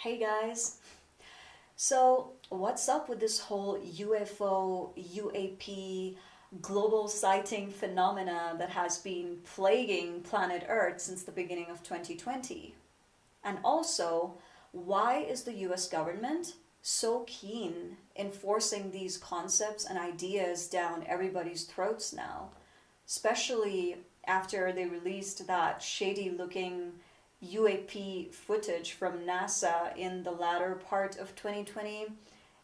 Hey guys. So, what's up with this whole UFO, UAP, global sighting phenomena that has been plaguing planet Earth since the beginning of 2020? And also, why is the US government so keen in forcing these concepts and ideas down everybody's throats now? Especially after they released that shady looking UAP footage from NASA in the latter part of 2020,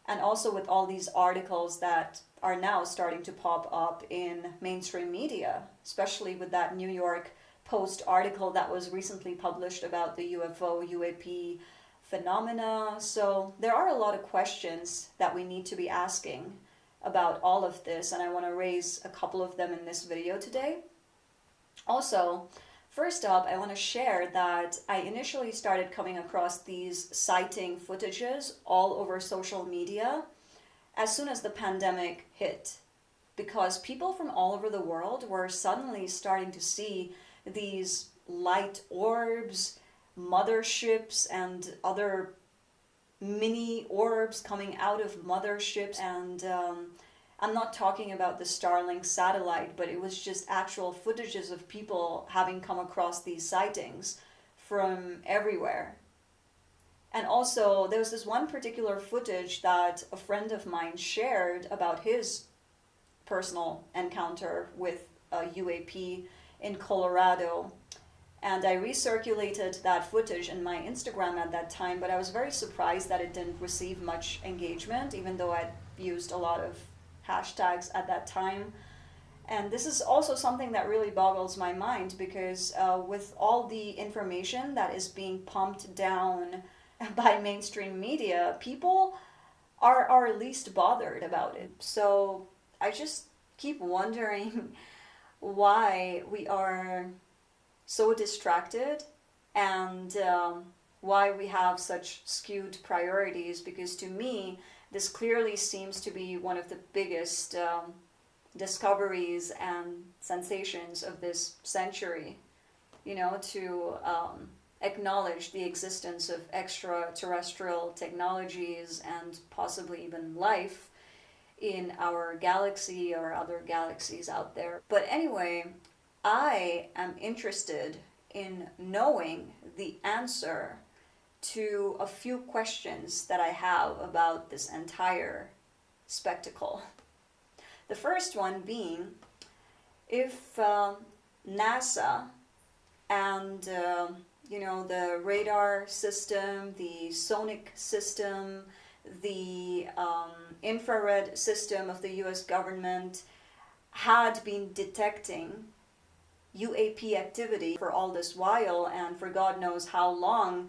and also with all these articles that are now starting to pop up in mainstream media, especially with that New York Post article that was recently published about the UFO UAP phenomena. So there are a lot of questions that we need to be asking about all of this, and I want to raise a couple of them in this video today. Also, first up, I want to share that I initially started coming across these sighting footages all over social media as soon as the pandemic hit, because people from all over the world were suddenly starting to see these light orbs, motherships, and other mini orbs coming out of motherships. And I'm not talking about the Starlink satellite, but it was just actual footages of people having come across these sightings from everywhere. And also, there was this one particular footage that a friend of mine shared about his personal encounter with a UAP in Colorado. And I recirculated that footage in my Instagram at that time, but I was very surprised that it didn't receive much engagement, even though I'd used a lot of hashtags at that time. And this is also something that really boggles my mind, because with all the information that is being pumped down by mainstream media, people are least bothered about it. So I just keep wondering why we are so distracted, and why we have such skewed priorities, because to me this clearly seems to be one of the biggest discoveries and sensations of this century, to acknowledge the existence of extraterrestrial technologies and possibly even life in our galaxy or other galaxies out there. But anyway, I am interested in knowing the answer to a few questions that I have about this entire spectacle. The first one being, if NASA and the radar system, the sonic system, the infrared system of the US government had been detecting UAP activity for all this while, and for God knows how long,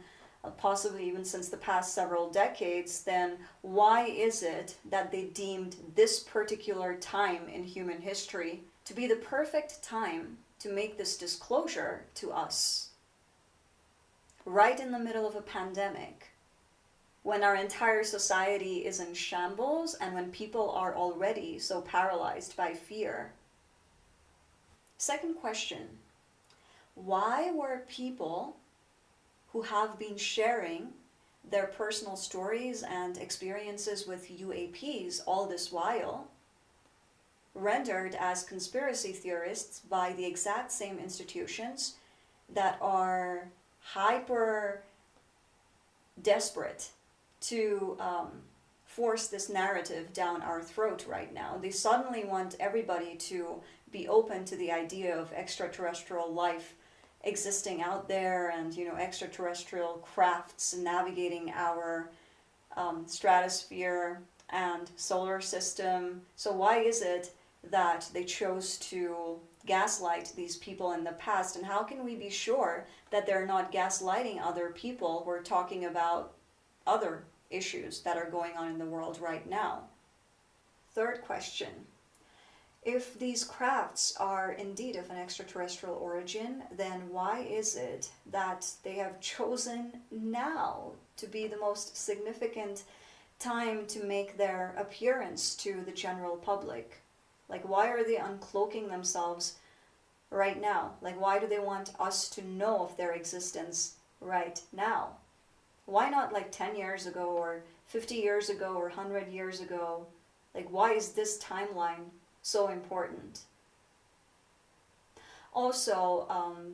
possibly even since the past several decades, then why is it that they deemed this particular time in human history to be the perfect time to make this disclosure to us? Right in the middle of a pandemic, when our entire society is in shambles and when people are already so paralyzed by fear. Second question, why were people who have been sharing their personal stories and experiences with UAPs all this while rendered as conspiracy theorists by the exact same institutions that are hyper desperate to force this narrative down our throat right now? They suddenly want everybody to be open to the idea of extraterrestrial life existing out there, and extraterrestrial crafts navigating our stratosphere and solar system. So why is it that they chose to gaslight these people in the past, and how can we be sure that they're not gaslighting other people who are talking about other issues that are going on in the world right now? Third question, if these crafts are indeed of an extraterrestrial origin, then why is it that they have chosen now to be the most significant time to make their appearance to the general public? Like, why are they uncloaking themselves right now? Like, why do they want us to know of their existence right now? Why not like 10 years ago or 50 years ago or 100 years ago? Like, why is this timeline so important? Also,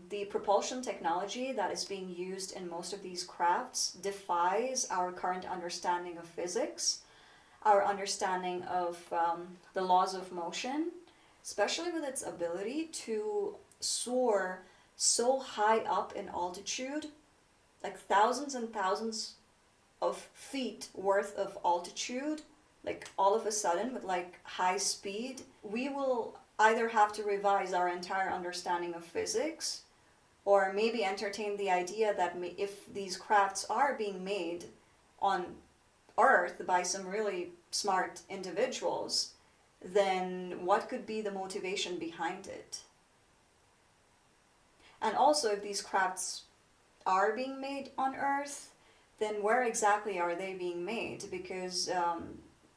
the propulsion technology that is being used in most of these crafts defies our current understanding of physics, our understanding of the laws of motion, especially with its ability to soar so high up in altitude, like thousands and thousands of feet worth of altitude, like all of a sudden with like high speed. We will either have to revise our entire understanding of physics, or maybe entertain the idea that if these crafts are being made on Earth by some really smart individuals, then what could be the motivation behind it? And also, if these crafts are being made on Earth, then where exactly are they being made? Because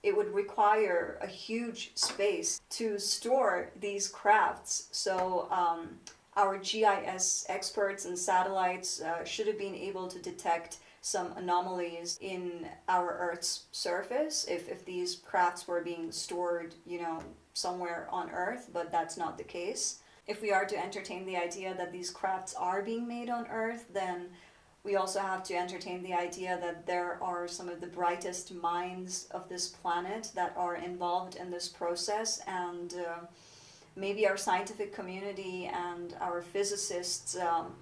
it would require a huge space to store these crafts. So our GIS experts and satellites should have been able to detect some anomalies in our Earth's surface if these crafts were being stored, somewhere on Earth, but that's not the case. If we are to entertain the idea that these crafts are being made on Earth, then we also have to entertain the idea that there are some of the brightest minds of this planet that are involved in this process, and maybe our scientific community and our physicists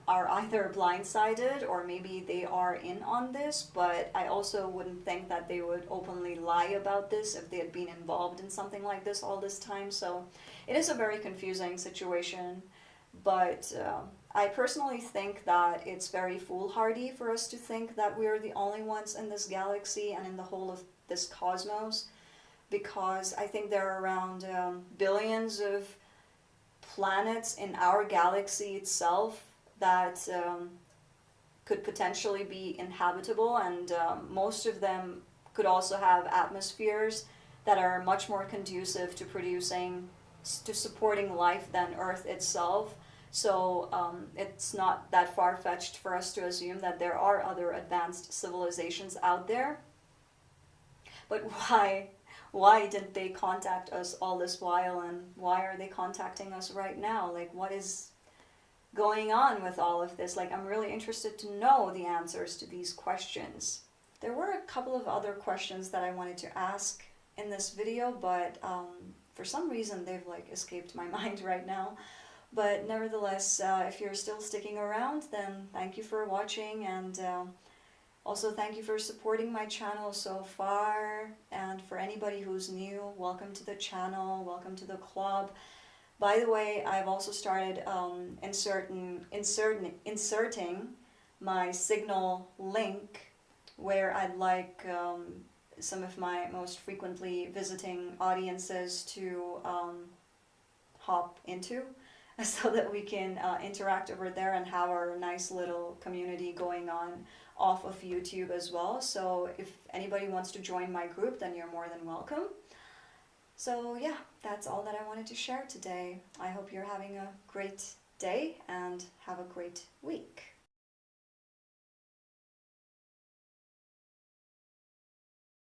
are either blindsided or maybe they are in on this, but I also wouldn't think that they would openly lie about this if they had been involved in something like this all this time. So it is a very confusing situation, but I personally think that it's very foolhardy for us to think that we are the only ones in this galaxy and in the whole of this cosmos, because I think there are around billions of planets in our galaxy itself that could potentially be inhabitable, and most of them could also have atmospheres that are much more conducive to supporting life than Earth itself. So it's not that far-fetched for us to assume that there are other advanced civilizations out there. But why didn't they contact us all this while, and why are they contacting us right now? Like, what is going on with all of this? Like, I'm really interested to know the answers to these questions. There were a couple of other questions that I wanted to ask in this video, but for some reason they've like escaped my mind right now. But nevertheless, if you're still sticking around, then thank you for watching, and also thank you for supporting my channel so far. And for anybody who's new, welcome to the channel, welcome to the club. By the way, I've also started inserting my Signal link, where I'd like some of my most frequently visiting audiences to hop into, so that we can interact over there and have our nice little community going on off of YouTube as well. So if anybody wants to join my group, then you're more than welcome. So yeah, that's all that I wanted to share today. I hope you're having a great day and have a great week.